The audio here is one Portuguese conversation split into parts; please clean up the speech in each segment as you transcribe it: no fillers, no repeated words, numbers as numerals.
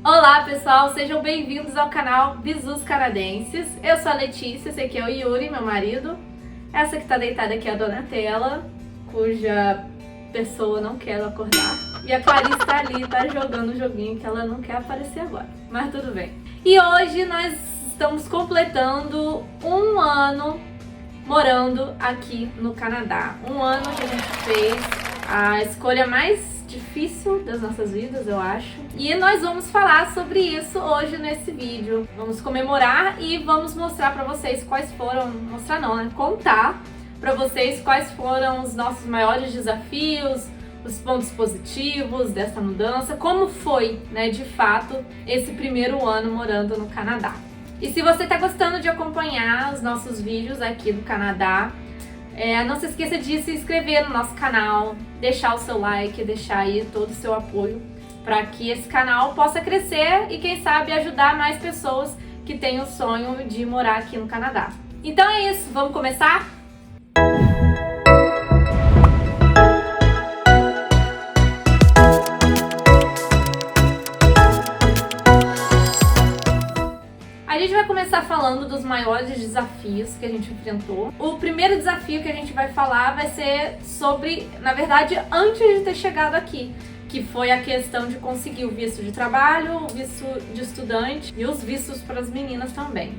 Olá pessoal, sejam bem-vindos ao canal Bizus Canadenses. Eu sou a Letícia, esse aqui é o Yuri, meu marido. Essa que tá deitada aqui é a Donatella, cuja pessoa não quer acordar. E a Clarice tá ali, tá jogando o joguinho que ela não quer aparecer agora, mas tudo bem. E hoje nós estamos completando um ano morando aqui no Canadá. Um ano que a gente fez a escolha mais difícil das nossas vidas, eu acho. E nós vamos falar sobre isso hoje nesse vídeo. Vamos comemorar e vamos mostrar pra vocês quais foram... Mostrar não, né? Contar pra vocês quais foram os nossos maiores desafios, os pontos positivos dessa mudança, como foi, né, de fato, esse primeiro ano morando no Canadá. E se você tá gostando de acompanhar os nossos vídeos aqui do Canadá, não se esqueça de se inscrever no nosso canal, deixar o seu like, deixar aí todo o seu apoio para que esse canal possa crescer e quem sabe ajudar mais pessoas que têm o sonho de morar aqui no Canadá. Então é isso, vamos começar? A gente vai começar falando dos maiores desafios que a gente enfrentou. O primeiro desafio que a gente vai falar vai ser sobre, na verdade, antes de ter chegado aqui, que foi a questão de conseguir o visto de trabalho, o visto de estudante e os vistos para as meninas também.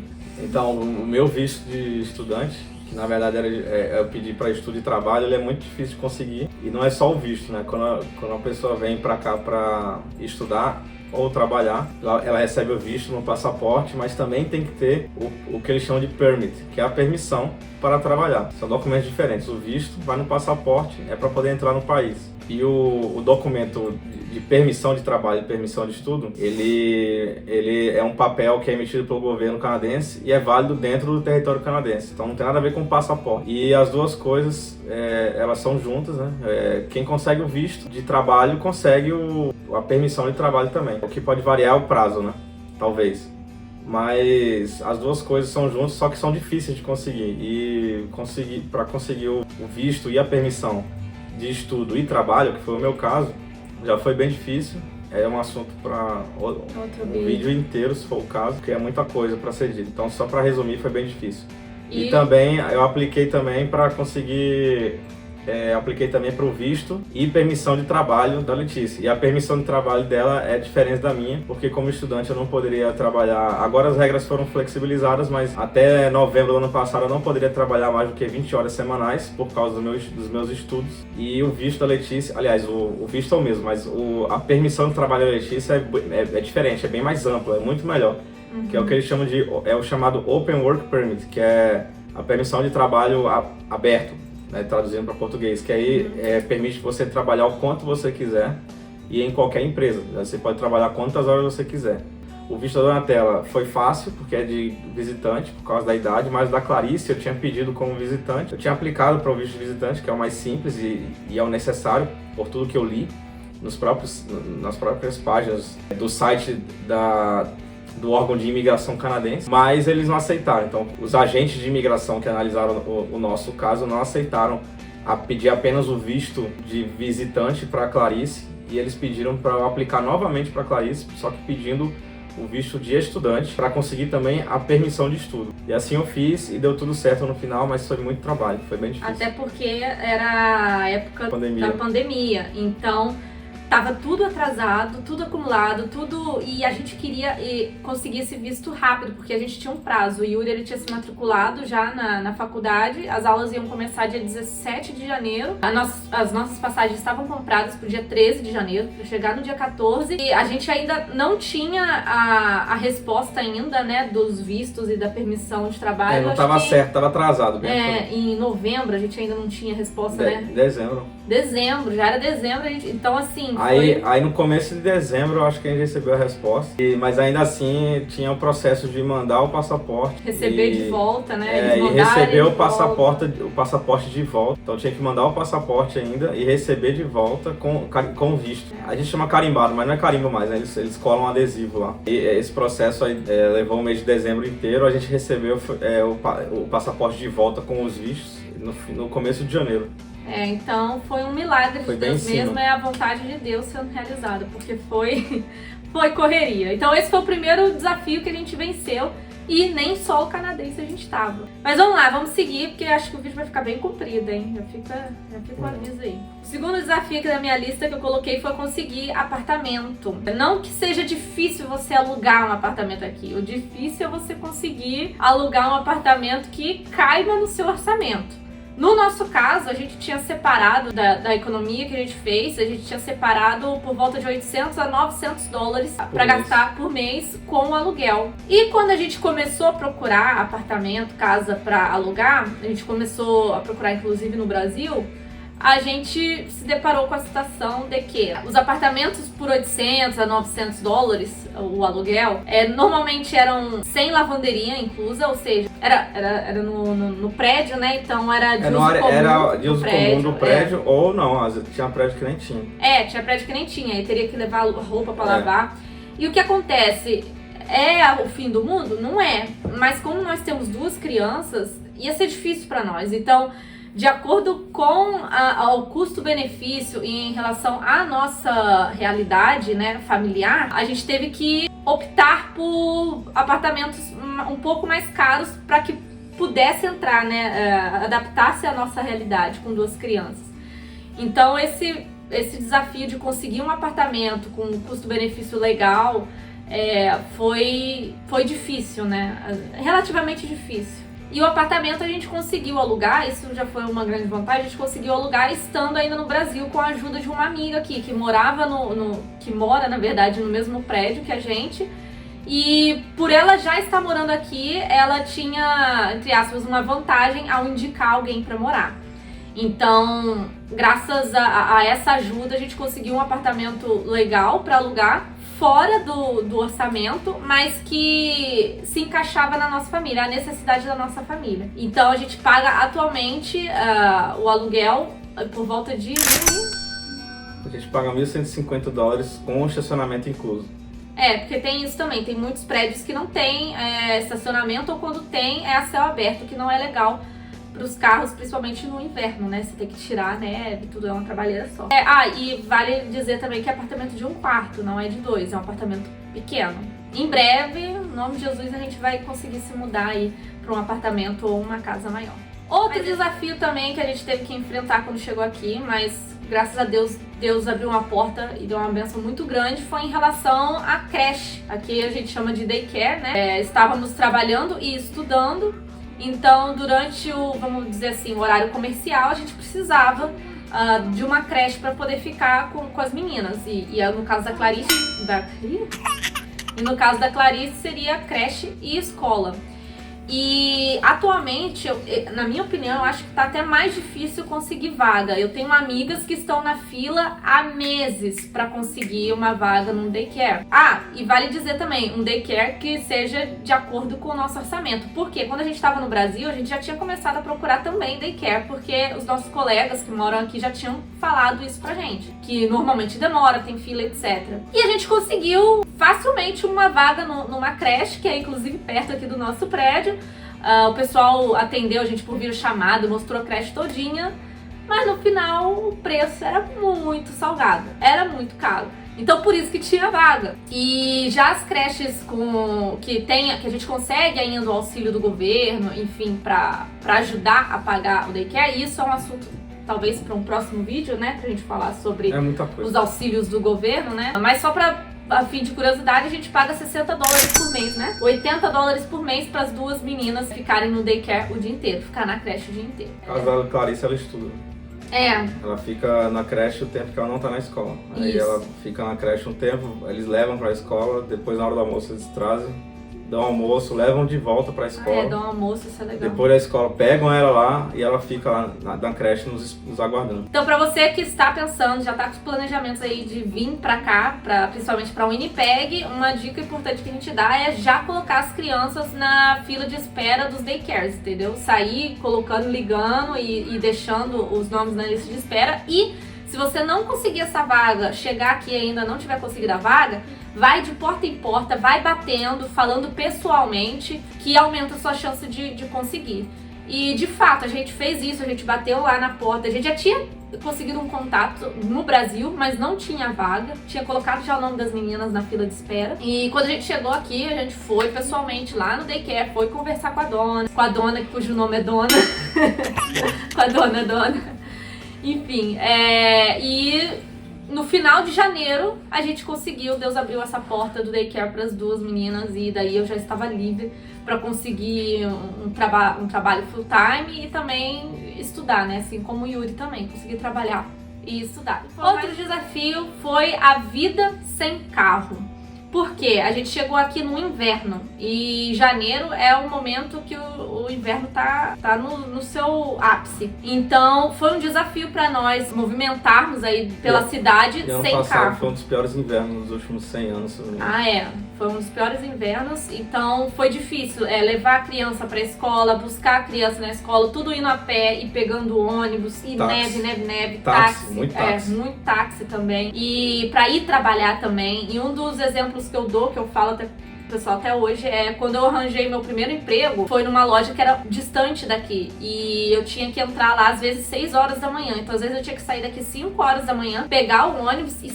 Então, o meu visto de estudante, que na verdade eu pedi para estudo e trabalho, ele é muito difícil de conseguir. E não é só o visto, né? Quando a pessoa vem para cá para estudar ou trabalhar, ela recebe o visto no passaporte, mas também tem que ter o que eles chamam de permit, que é a permissão para trabalhar. São documentos diferentes. O visto vai no passaporte, é para poder entrar no país. E o documento de permissão de trabalho e permissão de estudo, ele é um papel que é emitido pelo governo canadense e é válido dentro do território canadense. Então não tem nada a ver com o passaporte. E as duas coisas, elas são juntas, né? Quem consegue o visto de trabalho consegue a permissão de trabalho também. O que pode variar é o prazo, né? Talvez. Mas as duas coisas são juntas, só que são difíceis de conseguir. E para conseguir o visto e a permissão de estudo e trabalho, que foi o meu caso, já foi bem difícil. É um assunto para um vídeo inteiro, se for o caso, porque é muita coisa para ser dito. Então, só para resumir, foi bem difícil. E também, eu apliquei também para conseguir... apliquei também para o visto e permissão de trabalho da Letícia. E a permissão de trabalho dela é diferente da minha, porque como estudante eu não poderia trabalhar. Agora as regras foram flexibilizadas, mas até novembro do ano passado eu não poderia trabalhar mais do que 20 horas semanais por causa dos meus estudos. E o visto da Letícia, aliás, o visto é o mesmo, mas a permissão de trabalho da Letícia é diferente, é bem mais ampla, é muito melhor. Que é o que eles chamam o chamado Open Work Permit, que é a permissão de trabalho aberto. Né, traduzindo para português, que aí permite você trabalhar o quanto você quiser e em qualquer empresa. Você pode trabalhar quantas horas você quiser. O visto da Donatella foi fácil, porque é de visitante, por causa da idade, mas da Clarice eu tinha pedido como visitante. Eu tinha aplicado para o visto de visitante, que é o mais simples e é o necessário, por tudo que eu li nas próprias páginas do site do órgão de imigração canadense, mas eles não aceitaram. Então, os agentes de imigração que analisaram o nosso caso não aceitaram pedir apenas o visto de visitante para a Clarice, e eles pediram para eu aplicar novamente para a Clarice, só que pedindo o visto de estudante para conseguir também a permissão de estudo. E assim eu fiz e deu tudo certo no final, mas foi muito trabalho, foi bem difícil. Até porque era a época da pandemia, então... Tava tudo atrasado, tudo acumulado, e a gente queria conseguir esse visto rápido, porque a gente tinha um prazo. O Yuri, ele tinha se matriculado já na faculdade, as aulas iam começar dia 17 de janeiro. As nossas passagens estavam compradas pro dia 13 de janeiro, para chegar no dia 14. E a gente ainda não tinha a resposta ainda, né, dos vistos e da permissão de trabalho. Não tava certo, tava atrasado. Em novembro a gente ainda não tinha resposta, né? Dezembro, já era dezembro, então assim... Aí no começo de dezembro eu acho que a gente recebeu a resposta, mas ainda assim tinha o processo de mandar o passaporte. Receber de volta, né? E receber o passaporte de volta. Então tinha que mandar o passaporte ainda e receber de volta com visto. A gente chama carimbado, mas não é carimbo mais, né? Eles colam um adesivo lá. E esse processo aí levou o mês de dezembro inteiro, a gente recebeu o passaporte de volta com os vistos no começo de janeiro. Então foi um milagre de Deus mesmo, é a vontade de Deus sendo realizada, porque foi Foi correria. Então esse foi o primeiro desafio que a gente venceu. E nem só o canadense a gente tava. Mas vamos lá, vamos seguir, porque eu acho que o vídeo vai ficar bem comprido, hein? Já fica o aviso aí. O segundo desafio aqui da minha lista que eu coloquei foi conseguir apartamento. Não que seja difícil você alugar um apartamento aqui. O difícil é você conseguir alugar um apartamento que caiba no seu orçamento. No nosso caso, a gente tinha separado da economia que a gente fez, a gente tinha separado por volta de 800 a 900 dólares para gastar por mês com o aluguel. E quando a gente começou a procurar apartamento, casa para alugar, a gente começou a procurar inclusive no Brasil, a gente se deparou com a situação de que os apartamentos por 800 a 900 dólares, o aluguel, normalmente eram sem lavanderia inclusa, ou seja, era no prédio, né? Então era de uso comum do prédio, ou não, tinha prédio que nem tinha. Tinha prédio que nem tinha, aí teria que levar roupa para lavar. E o que acontece? É o fim do mundo? Não é. Mas como nós temos 2 crianças, ia ser difícil para nós. Então, de acordo com o custo-benefício e em relação à nossa realidade, né, familiar, a gente teve que optar por apartamentos um pouco mais caros para que pudesse entrar, né, adaptar-se à nossa realidade com 2 crianças. Então esse desafio de conseguir um apartamento com custo-benefício legal foi difícil, né, relativamente difícil. E o apartamento a gente conseguiu alugar, isso já foi uma grande vantagem, a gente conseguiu alugar estando ainda no Brasil com a ajuda de uma amiga aqui, que morava que mora, na verdade, no mesmo prédio que a gente. E por ela já estar morando aqui, ela tinha, entre aspas, uma vantagem ao indicar alguém para morar. Então, graças a essa ajuda, a gente conseguiu um apartamento legal para alugar, fora do orçamento, mas que se encaixava na nossa família, a necessidade da nossa família. Então a gente paga atualmente o aluguel por volta de... A gente paga 1.150 dólares com o estacionamento incluso. Porque tem isso também, tem muitos prédios que não tem estacionamento, ou quando tem é a céu aberto, que não é legal para os carros, principalmente no inverno, né? Você tem que tirar a neve, tudo é uma trabalheira só. E vale dizer também que é apartamento de 1 quarto, não é de 2, é um apartamento pequeno. Em breve, em nome de Jesus, a gente vai conseguir se mudar aí para um apartamento ou uma casa maior. Outro desafio também que a gente teve que enfrentar quando chegou aqui, mas graças a Deus, Deus abriu uma porta e deu uma bênção muito grande, foi em relação à creche. Aqui a gente chama de daycare, né? Estávamos trabalhando e estudando. Então, durante vamos dizer assim, o horário comercial, a gente precisava de uma creche para poder ficar com as meninas. E no caso da Clarice, no caso da Clarice seria creche e escola. E atualmente, na minha opinião, eu acho que tá até mais difícil conseguir vaga. Eu tenho amigas que estão na fila há meses para conseguir uma vaga num daycare. E vale dizer também, um daycare que seja de acordo com o nosso orçamento. Porque quando a gente estava no Brasil, a gente já tinha começado a procurar também daycare, porque os nossos colegas que moram aqui já tinham falado isso pra gente, que normalmente demora, tem fila, etc. E a gente conseguiu facilmente uma vaga numa creche, que é inclusive perto aqui do nosso prédio. O pessoal atendeu a gente por videochamada, mostrou a creche todinha, mas no final o preço era muito salgado, era muito caro. Então por isso que tinha vaga. E já as creches que a gente consegue ainda o auxílio do governo, enfim, para ajudar a pagar o daycare, isso é um assunto talvez para um próximo vídeo, né, pra gente falar sobre os auxílios do governo, né? Mas só a fim de curiosidade, a gente paga 60 dólares por mês, né? 80 dólares por mês para as 2 meninas ficarem no daycare o dia inteiro, ficar na creche o dia inteiro. A Clarice, ela estuda. Ela fica na creche o tempo que ela não tá na escola. Aí ela fica na creche um tempo, eles levam pra escola, depois na hora do almoço eles trazem, dão almoço, levam de volta pra escola. Dão almoço, isso é legal. Depois da escola pegam ela lá e ela fica lá na creche nos aguardando. Então pra você que está pensando, já tá com os planejamentos aí de vir pra cá, principalmente pra Winnipeg, uma dica importante que a gente dá é já colocar as crianças na fila de espera dos daycares, entendeu? Sair colocando, ligando e deixando os nomes na lista de espera. E se você não conseguir essa vaga, chegar aqui e ainda não tiver conseguido a vaga, vai de porta em porta, vai batendo, falando pessoalmente, que aumenta a sua chance de conseguir. E de fato, a gente fez isso, a gente bateu lá na porta, a gente já tinha conseguido um contato no Brasil, mas não tinha vaga, tinha colocado já o nome das meninas na fila de espera. E quando a gente chegou aqui, a gente foi pessoalmente lá no daycare, foi conversar com a dona, cujo nome é Dona, com a dona. Enfim, e no final de janeiro a gente conseguiu, Deus abriu essa porta do daycare para as duas meninas e daí eu já estava livre para conseguir um trabalho full time e também estudar, né? Assim como o Yuri também, conseguir trabalhar e estudar. Outro desafio foi a vida sem carro. Porque a gente chegou aqui no inverno e janeiro é o momento que o inverno tá no seu ápice. Então foi um desafio para nós movimentarmos aí pela cidade sem carro. Foi um dos piores invernos dos últimos 100 anos. Foi um dos piores invernos, então foi difícil levar a criança pra escola, buscar a criança na escola, tudo indo a pé e pegando ônibus, e táxi. neve, táxi. Muito muito táxi também. E pra ir trabalhar também, e um dos exemplos que eu dou, que eu falo até pessoal até hoje, quando eu arranjei meu primeiro emprego, foi numa loja que era distante daqui e eu tinha que entrar lá às vezes 6 horas da manhã, então às vezes eu tinha que sair daqui 5 horas da manhã, pegar o ônibus e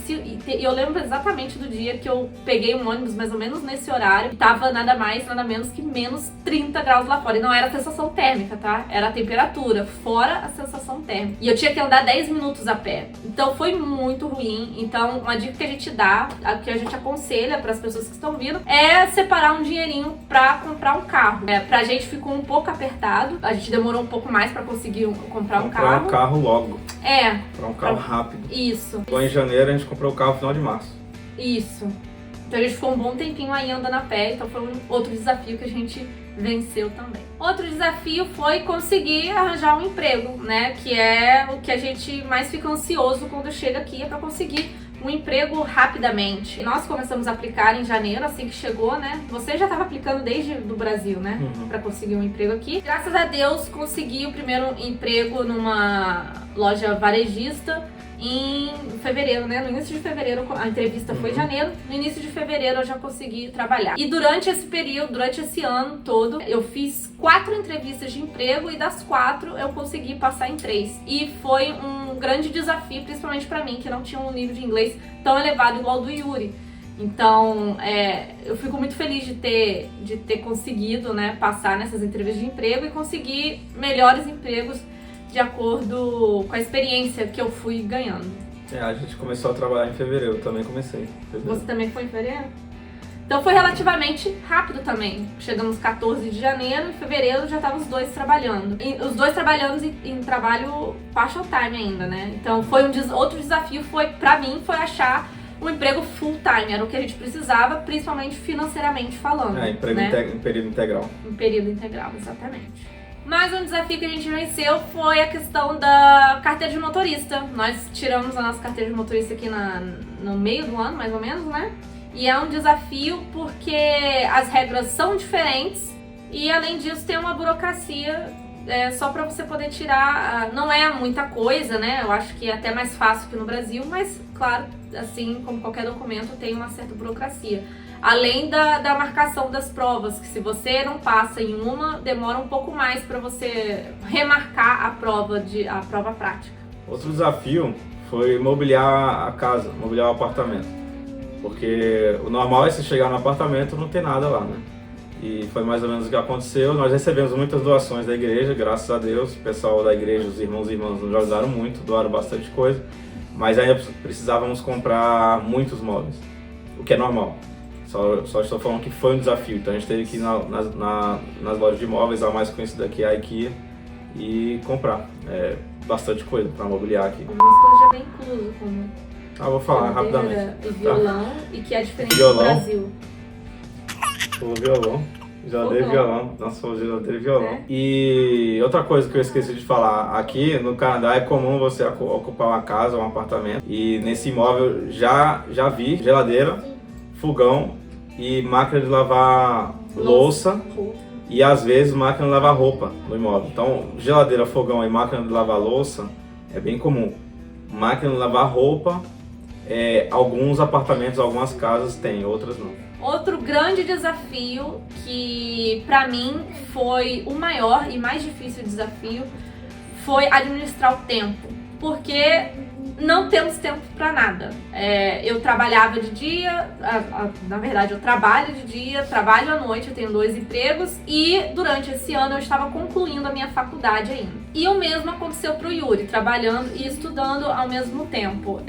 eu lembro exatamente do dia que eu peguei um ônibus mais ou menos nesse horário e tava nada mais, nada menos que menos 30 graus lá fora, e não era a sensação térmica, tá? Era a temperatura, fora a sensação térmica, e eu tinha que andar 10 minutos a pé, então foi muito ruim. Então uma dica que a gente dá, que a gente aconselha para as pessoas que estão vindo, é separar um dinheirinho pra comprar um carro. Pra gente ficou um pouco apertado, a gente demorou um pouco mais pra conseguir comprar um carro. Comprar um carro logo. Comprar um carro rápido. Isso. Então em janeiro a gente comprou o carro no final de março. Isso. Então a gente ficou um bom tempinho aí andando a pé, então foi um outro desafio que a gente venceu também. Outro desafio foi conseguir arranjar um emprego, né? Que é o que a gente mais fica ansioso quando chega aqui, é pra conseguir um emprego rapidamente. Nós começamos a aplicar em janeiro, assim que chegou, né? Você já estava aplicando desde do Brasil, né? Para conseguir um emprego aqui. Graças a Deus, consegui o primeiro emprego numa loja varejista em fevereiro, né? No início de fevereiro, a entrevista foi em janeiro, no início de fevereiro eu já consegui trabalhar. E durante esse período, durante esse ano todo, eu fiz 4 entrevistas de emprego e das 4 eu consegui passar em 3. E foi um grande desafio, principalmente pra mim, que não tinha um nível de inglês tão elevado igual ao do Yuri. Então, eu fico muito feliz de ter conseguido, né, passar nessas entrevistas de emprego e conseguir melhores empregos de acordo com a experiência que eu fui ganhando. A gente começou a trabalhar em fevereiro, eu também comecei. Você também foi em fevereiro? Então foi relativamente rápido também. Chegamos 14 de janeiro, em fevereiro já estavam os dois trabalhando. E os dois trabalhando em trabalho partial time ainda, né? Então foi outro desafio, pra mim, foi achar um emprego full time. Era o que a gente precisava, principalmente financeiramente falando. Emprego, né? Em período integral. Em período integral, exatamente. Mais um desafio que a gente venceu foi a questão da carteira de motorista. Nós tiramos a nossa carteira de motorista aqui no meio do ano, mais ou menos, né? E é um desafio porque as regras são diferentes e, além disso, tem uma burocracia só para você poder tirar. Não é muita coisa, né? Eu acho que é até mais fácil que no Brasil, mas, claro, assim como qualquer documento, tem uma certa burocracia. Além da marcação das provas, que se você não passa em uma, demora um pouco mais para você remarcar a prova prática. Outro desafio foi mobiliar a casa, mobiliar o apartamento. Porque o normal é você chegar no apartamento e não ter nada lá, né? E foi mais ou menos o que aconteceu. Nós recebemos muitas doações da igreja, graças a Deus. O pessoal da igreja, os irmãos e irmãs nos ajudaram muito, doaram bastante coisa. Mas ainda precisávamos comprar muitos móveis, o que é normal. Só estou falando que foi um desafio, então a gente teve que ir nas lojas de imóveis, a mais conhecida aqui, a IKEA, e comprar bastante coisa para mobiliar aqui. Algumas coisas já vem incluso, como vou falar rapidamente. E violão, e que é diferente do Brasil. O violão, geladeira e violão, nossa, geladeira e violão. E outra coisa que eu esqueci de falar, aqui no Canadá é comum você ocupar uma casa ou um apartamento, e nesse imóvel já vi geladeira, fogão e máquina de lavar louça e às vezes máquina de lavar roupa no imóvel. Então, geladeira, fogão e máquina de lavar louça é bem comum. Máquina de lavar roupa, alguns apartamentos, algumas casas têm, outras não. Outro grande desafio que pra mim foi o maior e mais difícil desafio foi administrar o tempo, porque não temos tempo pra nada. Eu trabalhava de dia, na verdade eu trabalho de dia, trabalho à noite, eu tenho 2 empregos e durante esse ano eu estava concluindo a minha faculdade ainda. E o mesmo aconteceu pro Yuri, trabalhando e estudando ao mesmo tempo.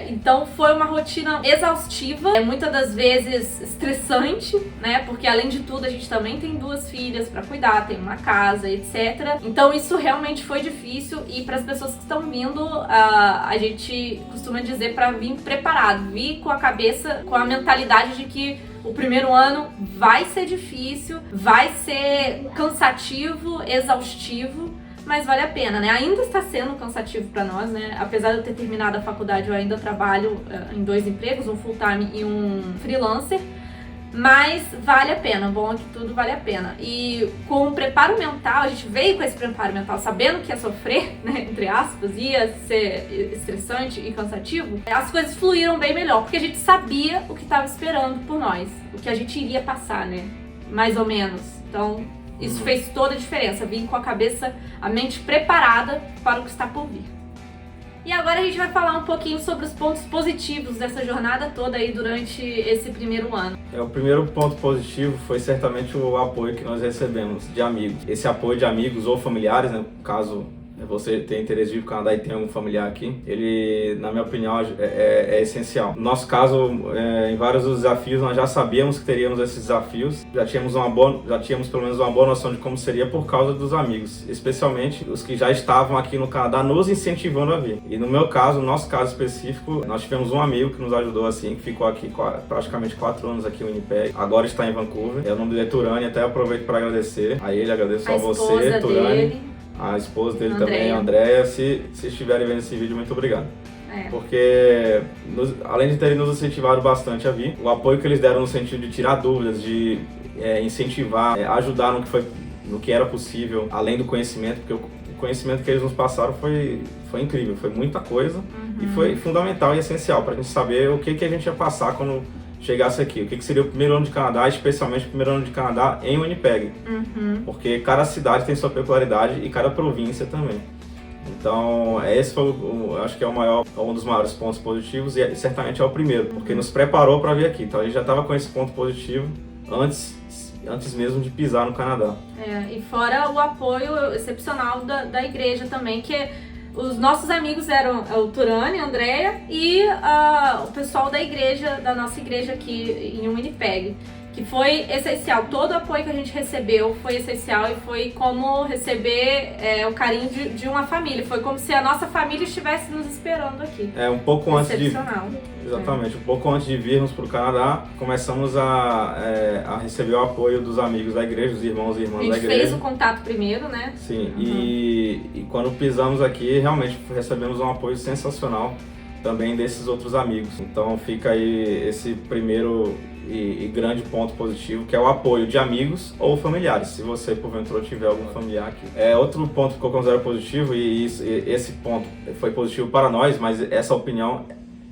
Então foi uma rotina exaustiva, muitas das vezes estressante, né? Porque além de tudo a gente também tem 2 filhas pra cuidar, tem uma casa, etc. Então isso realmente foi difícil e para as pessoas que estão vindo, a gente costuma dizer para vir preparado, vir com a cabeça, com a mentalidade de que o primeiro ano vai ser difícil, vai ser cansativo, exaustivo, mas vale a pena, né? Ainda está sendo cansativo para nós, né? Apesar de eu ter terminado a faculdade, eu ainda trabalho em 2 empregos, um full-time e um freelancer, mas vale a pena, bom é que tudo vale a pena. E com o preparo mental, a gente veio com esse preparo mental sabendo que ia sofrer, né, entre aspas, ia ser estressante e cansativo, as coisas fluíram bem melhor, porque a gente sabia o que estava esperando por nós, o que a gente iria passar, né, mais ou menos. Então, isso fez toda a diferença, vim com a cabeça, a mente preparada para o que está por vir. E agora a gente vai falar um pouquinho sobre os pontos positivos dessa jornada toda aí durante esse primeiro ano. O primeiro ponto positivo foi certamente o apoio que nós recebemos de amigos. Esse apoio de amigos ou familiares, né, caso você tenha interesse de ir para o Canadá e tem algum familiar aqui, ele, na minha opinião, é essencial. No nosso caso, em vários dos desafios, nós já sabíamos que teríamos esses desafios, já tínhamos pelo menos uma boa noção de como seria por causa dos amigos, especialmente os que já estavam aqui no Canadá nos incentivando a vir. E no meu caso, no nosso caso específico, nós tivemos um amigo que nos ajudou assim, que ficou aqui praticamente 4 anos aqui no Winnipeg, agora está em Vancouver. O nome dele é Turani, até aproveito para agradecer a ele, agradeço a você, Turani. A esposa dele também, a Andréia. Se estiverem vendo esse vídeo, muito obrigado. Porque, além de terem nos incentivado bastante a vir, o apoio que eles deram no sentido de tirar dúvidas, de incentivar, ajudar no que era possível, além do conhecimento, porque o conhecimento que eles nos passaram foi incrível, foi muita coisa e foi fundamental e essencial para a gente saber o que a gente ia passar quando chegasse aqui, o que seria o primeiro ano de Canadá, especialmente o primeiro ano de Canadá em Winnipeg, porque cada cidade tem sua peculiaridade e cada província também. Então, esse foi, acho que é um dos maiores pontos positivos e certamente é o primeiro, porque nos preparou para vir aqui. Então, a gente já estava com esse ponto positivo antes mesmo de pisar no Canadá. E fora o apoio excepcional da igreja também, que os nossos amigos eram o Turani, a Andréia e o pessoal da nossa igreja aqui em Winnipeg, que foi essencial. Todo o apoio que a gente recebeu foi essencial e foi como receber o carinho de uma família. Foi como se a nossa família estivesse nos esperando aqui. Um pouco antes excepcional. Exatamente. Um pouco antes de virmos para o Canadá, começamos a receber o apoio dos amigos da igreja, dos irmãos e irmãs da igreja. A gente fez o contato primeiro, né? Sim, e quando pisamos aqui, realmente recebemos um apoio sensacional também desses outros amigos. Então fica aí esse primeiro e grande ponto positivo, que é o apoio de amigos ou familiares, se você porventura tiver algum familiar aqui. Outro ponto que eu considero positivo, e esse ponto foi positivo para nós, mas essa opinião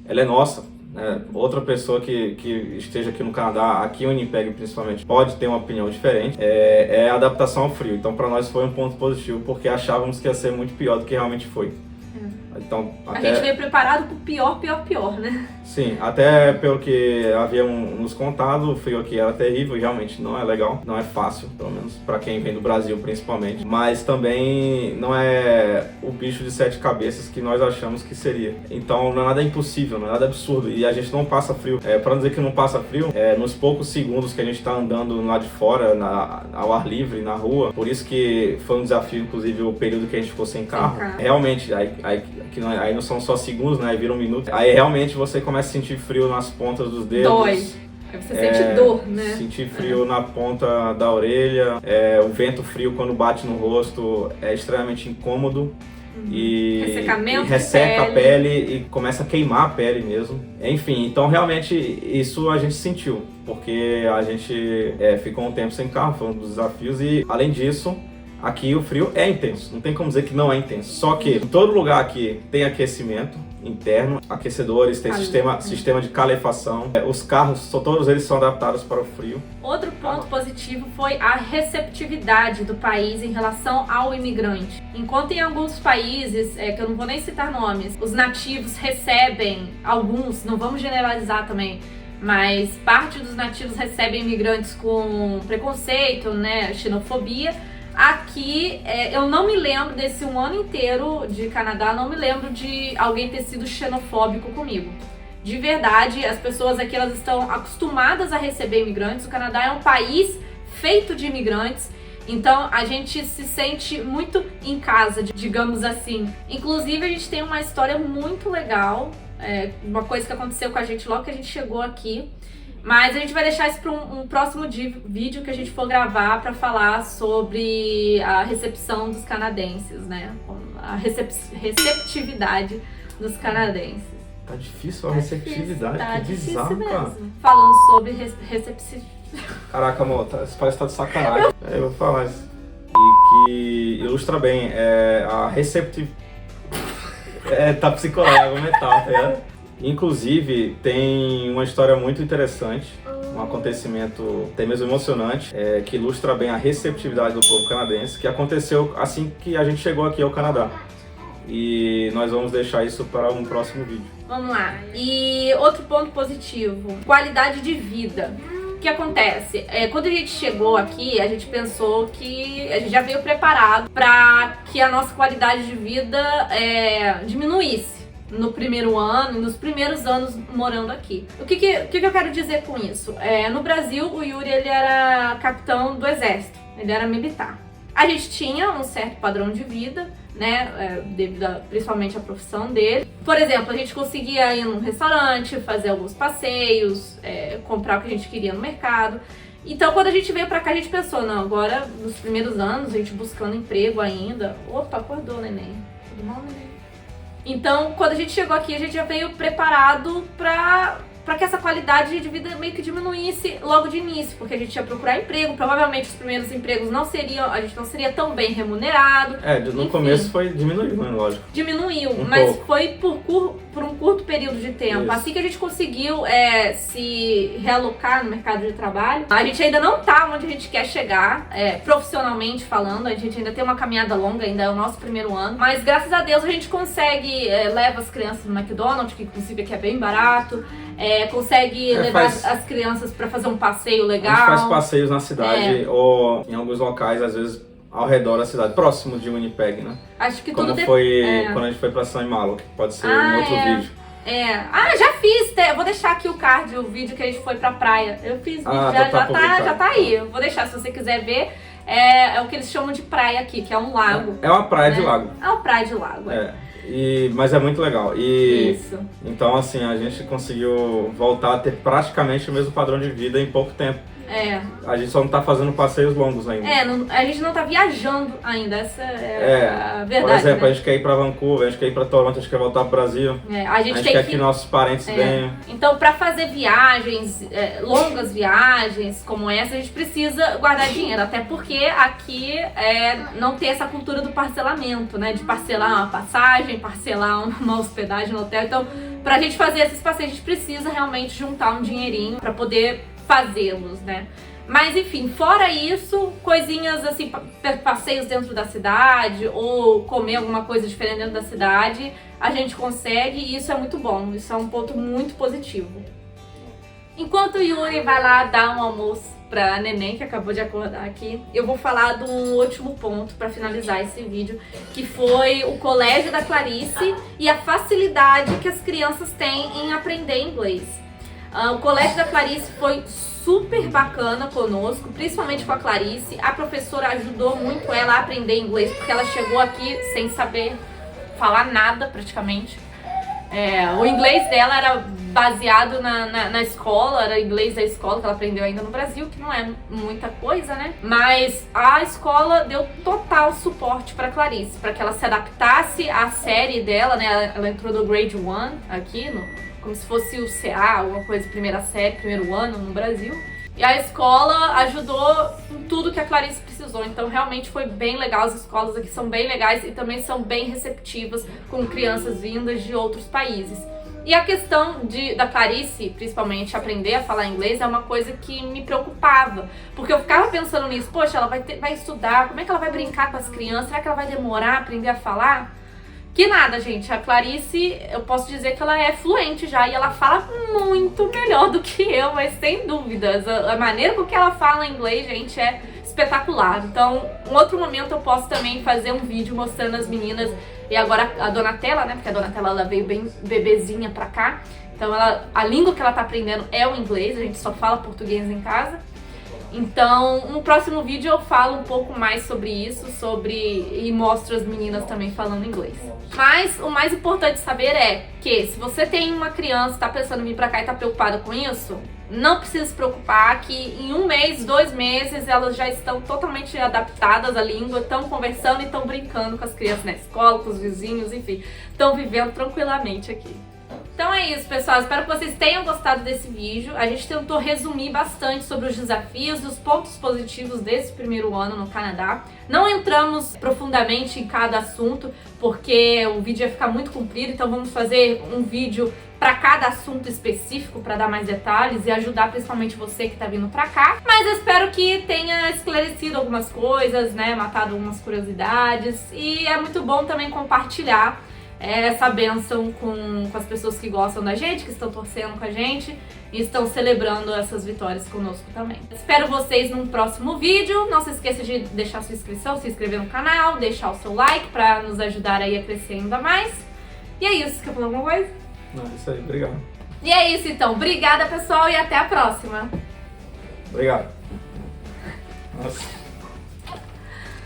ela é nossa. Outra pessoa que esteja aqui no Canadá, aqui em Winnipeg principalmente, pode ter uma opinião diferente, é a adaptação ao frio. Então para nós foi um ponto positivo, porque achávamos que ia ser muito pior do que realmente foi. Então, a gente veio preparado pro pior, né? Sim, até pelo que haviam nos contado, o frio aqui era terrível e realmente não é legal, não é fácil, pelo menos para quem vem do Brasil principalmente, mas também não é o bicho de 7 cabeças que nós achamos que seria. Então não é nada impossível, não é nada absurdo e a gente não passa frio. Para dizer que não passa frio, nos poucos segundos que a gente está andando lá de fora, ao ar livre, na rua, por isso que foi um desafio, inclusive o período que a gente ficou sem carro. Realmente, aí não são só segundos, né? Aí viram minutos. Aí realmente você começa a sentir frio nas pontas dos dedos. Dói. Aí você sente dor, né? Sentir frio na ponta da orelha. O vento frio quando bate no rosto é extremamente incômodo. E resseca a pele e começa a queimar a pele mesmo. Enfim, então realmente isso a gente sentiu. Porque a gente ficou um tempo sem carro, foi um dos desafios. E além disso, aqui o frio é intenso, não tem como dizer que não é intenso. Só que em todo lugar aqui tem aquecimento, interno, aquecedores, tem sistema de calefação. Os carros, todos eles são adaptados para o frio. Outro ponto positivo foi a receptividade do país em relação ao imigrante. Enquanto em alguns países, que eu não vou nem citar nomes, os nativos recebem, alguns, não vamos generalizar também, mas parte dos nativos recebem imigrantes com preconceito, né, xenofobia. Aqui, eu não me lembro desse um ano inteiro de Canadá, não me lembro de alguém ter sido xenofóbico comigo. De verdade, as pessoas aqui elas estão acostumadas a receber imigrantes. O Canadá é um país feito de imigrantes, então a gente se sente muito em casa, digamos assim. Inclusive, a gente tem uma história muito legal, uma coisa que aconteceu com a gente logo que a gente chegou aqui. Mas a gente vai deixar isso para um próximo vídeo que a gente for gravar para falar sobre a recepção dos canadenses, né? A receptividade dos canadenses. Tá difícil a receptividade, tá que bizarro, cara. Falando sobre receptividade. Caraca, amor, parece que tá de sacanagem. Eu vou falar isso. E que ilustra bem a receptividade. Tá psicológico, mental, tá ligado? Inclusive, tem uma história muito interessante, um acontecimento até mesmo emocionante, que ilustra bem a receptividade do povo canadense, que aconteceu assim que a gente chegou aqui ao Canadá. E nós vamos deixar isso para um próximo vídeo. Vamos lá. E outro ponto positivo, qualidade de vida. O que acontece? Quando a gente chegou aqui, a gente pensou que a gente já veio preparado para que a nossa qualidade de vida diminuísse no primeiro ano, nos primeiros anos morando aqui. O que eu quero dizer com isso? No Brasil, o Yuri ele era capitão do exército, ele era militar. A gente tinha um certo padrão de vida, né, devido principalmente à profissão dele. Por exemplo, a gente conseguia ir num restaurante, fazer alguns passeios, comprar o que a gente queria no mercado. Então, quando a gente veio pra cá, a gente pensou, não, agora, nos primeiros anos, a gente buscando emprego ainda. Opa, acordou, neném. Tudo bom, neném? Então, quando a gente chegou aqui, a gente já veio preparado pra que essa qualidade de vida meio que diminuísse logo de início, porque a gente ia procurar emprego, provavelmente os primeiros empregos a gente não seria tão bem remunerado. No começo diminuiu, né, lógico. Diminuiu, mas foi por um curto período de tempo. Isso. Assim que a gente conseguiu se realocar no mercado de trabalho, a gente ainda não tá onde a gente quer chegar, profissionalmente falando, a gente ainda tem uma caminhada longa, ainda é o nosso primeiro ano, mas graças a Deus a gente consegue, leva as crianças no McDonald's, que inclusive aqui é bem barato, consegue levar as crianças para fazer um passeio legal. A gente faz passeios na cidade ou em alguns locais, às vezes ao redor da cidade, próximo de Winnipeg, né? Acho que quando a gente foi para St. Malo, que pode ser um outro vídeo. Já fiz, eu vou deixar aqui o card, o vídeo que a gente foi pra praia. Eu fiz vídeo, já tá aí. Eu vou deixar, se você quiser ver. É o que eles chamam de praia aqui, que é um lago. É uma praia de lago. É uma praia de lago, mas é muito legal. Isso. Então, assim, a gente conseguiu voltar a ter praticamente o mesmo padrão de vida em pouco tempo. A gente só não tá fazendo passeios longos ainda. A gente não tá viajando ainda, essa a verdade. Por exemplo, né? A gente quer ir pra Vancouver, a gente quer ir pra Toronto, a gente quer voltar pro Brasil. A gente quer que nossos parentes venham. Então, pra fazer viagens, longas viagens como essa, a gente precisa guardar dinheiro. Até porque aqui não tem essa cultura do parcelamento, né? De parcelar uma passagem, parcelar uma hospedagem no hotel. Então, pra gente fazer esses passeios, a gente precisa realmente juntar um dinheirinho pra poder fazê-los, né? Mas enfim, fora isso, coisinhas assim, passeios dentro da cidade ou comer alguma coisa diferente dentro da cidade, a gente consegue e isso é muito bom, isso é um ponto muito positivo. Enquanto o Yuri vai lá dar um almoço pra neném, que acabou de acordar aqui, eu vou falar de um último ponto pra finalizar esse vídeo, que foi o colégio da Clarice e a facilidade que as crianças têm em aprender inglês. O colégio da Clarice foi super bacana conosco, principalmente com a Clarice. A professora ajudou muito ela a aprender inglês, porque ela chegou aqui sem saber falar nada praticamente. O inglês dela era baseado na escola, era inglês da escola que ela aprendeu ainda no Brasil, que não é muita coisa, né? Mas a escola deu total suporte para Clarice, para que ela se adaptasse à série dela, né? Ela entrou no Grade 1 aqui, como se fosse o CA, alguma coisa, primeira série, primeiro ano no Brasil. E a escola ajudou em tudo que a Clarice precisou. Então realmente foi bem legal. As escolas aqui são bem legais e também são bem receptivas com crianças vindas de outros países. E a questão da Clarice, principalmente, aprender a falar inglês é uma coisa que me preocupava. Porque eu ficava pensando nisso, poxa, ela vai estudar, como é que ela vai brincar com as crianças? Será que ela vai demorar a aprender a falar? Que nada, gente. A Clarice, eu posso dizer que ela é fluente já e ela fala muito melhor do que eu, mas sem dúvidas. A maneira com que ela fala inglês, gente, é espetacular. Então, em outro momento eu posso também fazer um vídeo mostrando as meninas. E agora a Donatella, né? Porque a Donatella ela veio bem bebezinha pra cá. Então a língua que ela tá aprendendo é o inglês, a gente só fala português em casa. Então, no próximo vídeo eu falo um pouco mais sobre isso, e mostro as meninas também falando inglês. Mas o mais importante saber é que se você tem uma criança, tá pensando em vir pra cá e tá preocupada com isso, não precisa se preocupar que em 1 mês, 2 meses, elas já estão totalmente adaptadas à língua, estão conversando e estão brincando com as crianças na escola, com os vizinhos, enfim, estão vivendo tranquilamente aqui. Então é isso, pessoal. Espero que vocês tenham gostado desse vídeo. A gente tentou resumir bastante sobre os desafios e os pontos positivos desse primeiro ano no Canadá. Não entramos profundamente em cada assunto, porque o vídeo ia ficar muito comprido, então vamos fazer um vídeo para cada assunto específico, para dar mais detalhes e ajudar principalmente você que está vindo para cá. Mas eu espero que tenha esclarecido algumas coisas, né, matado algumas curiosidades. E é muito bom também compartilhar essa bênção com as pessoas que gostam da gente, que estão torcendo com a gente e estão celebrando essas vitórias conosco também. Espero vocês num próximo vídeo. Não se esqueça de deixar sua inscrição, se inscrever no canal, deixar o seu like para nos ajudar aí a crescer ainda mais. E é isso. Quer falar alguma coisa? Não, é isso aí. Obrigado. E é isso então. Obrigada, pessoal, e até a próxima. Obrigado. Nossa.